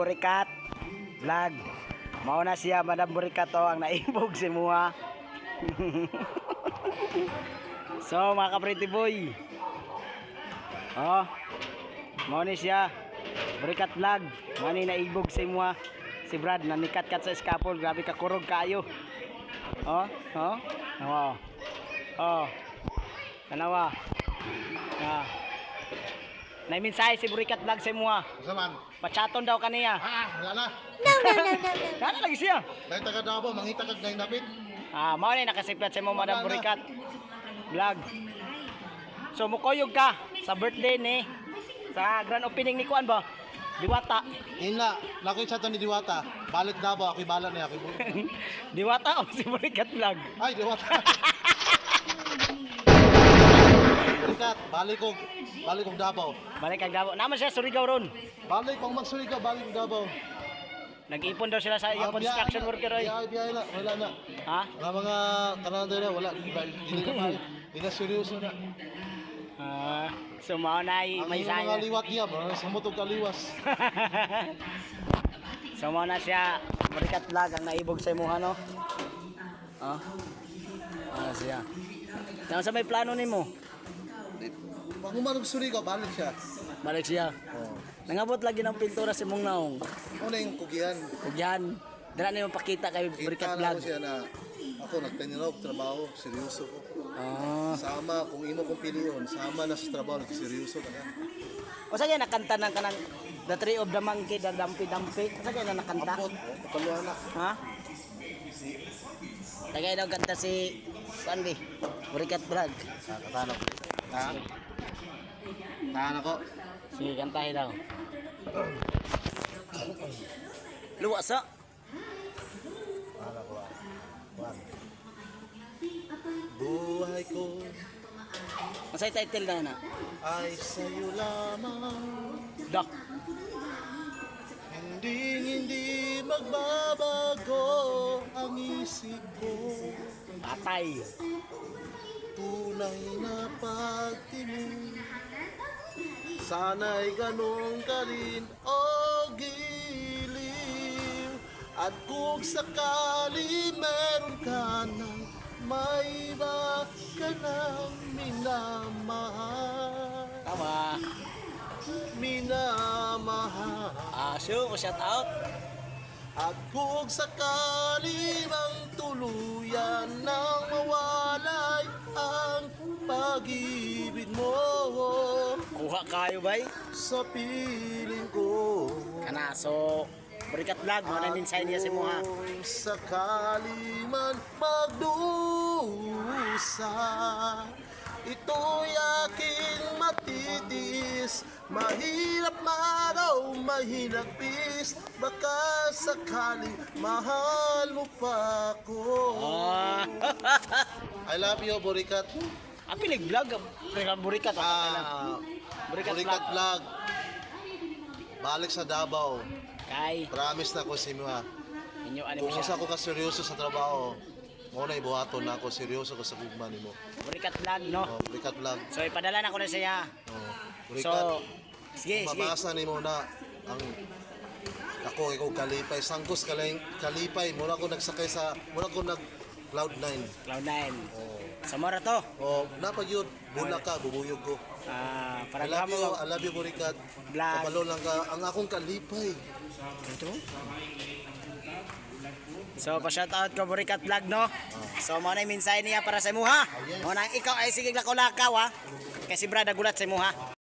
Burikat vlog. Mao na siya Madam Burikat to ang naibog si Muha. So mga ka-pretty boy. Oh. Mao ni siya Burikat vlog. Mao ni naibog si Muha. Si Brad nanikat-kat sa scaffold, grabe ka kurog kayo. Oh, oh. Oh. Oh. Tanawa. Ah. Naiminsahe si Burikat vlog sa Muha. Saman. Pachaton daw kaniya. Wala na. Kana lagi siya. Dahil taga Davao, mangita kag dahil napit. Mao ni nakasiplat sa mo Madam Burikat vlog. So mukuyog ka sa birthday ni sa grand opening ni kuan ba? Diwata. Ina, nakoy sa ni Diwata. Balik Davao, ako'y bala niya. Diwata o si Burikat vlog. Ay, Diwata. Burikat, balik kong Davao. Balik kag Davao. Naman siya Surigao ron. Balik kong Magsuriga, balik kong Davao. Nag-ipon daw sila sa iyang construction worker ay. Biyahe na, wala na. Ha? Wala mga kananda na, wala. Hindi na seryoso na. So mao na may Ang mga saya. liwat niya, sa motog kaliwas. So mao na siya Burikat vlog ang naibog sa imuha no. Siya. Nang sa may plano nimo? Pag umarog Suriga, balik siya. Balik siya. Oh. Nangabot lagi ng pintura si mong naong. Una yung kugihan. Ug yan, dala nimo pakita kay Burikat Kita na vlog. ko siya na ako nagtaniraw trabaho, seryoso ko. Ah. Sama, kung imo kong piliyon, sama na sa trabaho, nagseryoso ka na. O sa kaya nakanta ng kanang The Tree of the Monkey, The Dumpy Dumpy. O sa kaya na nakanta? Ambot, kaluhan na. Ha? Tagay daw kanta si Sandy, Burikat vlog. Katana ko. Ha? Tahan ako. Sige, kantahin daw. Luwas sa? Tahan ako. Buhay ko Masay title na na. ay sa'yo lamang. Dak. Hindi magbabago ang isip ko. Patay. Tunay na pagtingin. Sana'y ganun ka rin o giliw. At kung sakali meron ka ng may iba ka ng minamahal. Tama. Minamahal. Show, shout out. At kung sakali mang tuluyan nang mawalay ang pag-ibig mo Kuha kayo bay. sa piling ko. Kana, so Burikat vlog, mo na minsahe niya si Muha. Kung sakali man magdusa, ito'y aking matitiis. Mahirap maraw, mahinagpis. Baka sakali mahal mo pa ako. I love you, Burikat. Pilig vlog, Burikat. Burikat Burikat vlog. Balik sa Davao. Kay, Promise na ko si Muha. inyo ano Kung mo siya. sa ako ka seryoso sa trabaho, mo na ibuhaton na ako, seryoso ko sa gugma nimo. Burikat vlog, no? Oh, Burikat vlog. So ipadala na ko na siya. Oh, So, Burikat. sige, sige. Mabasa nimo na ang ako ikaw kalipay, sangkos kalipay, muna ko nagsakay sa muna ko nag Cloud9. Cloud9. Oh. Sa mora to. Oh, napagyud, bula ka, bubuyog ko. Para I love you, mo I love you, Burikat. Vlog. Kapalo lang ka, ang akong kalipay. ito. So, pa-shout out ko Burikat vlog, no? So, mo na yung mensahe niya para sa Muha. Mo na ikaw ay sige lakaw-lakaw, ha? Kasi brad, nagulat sa Muha.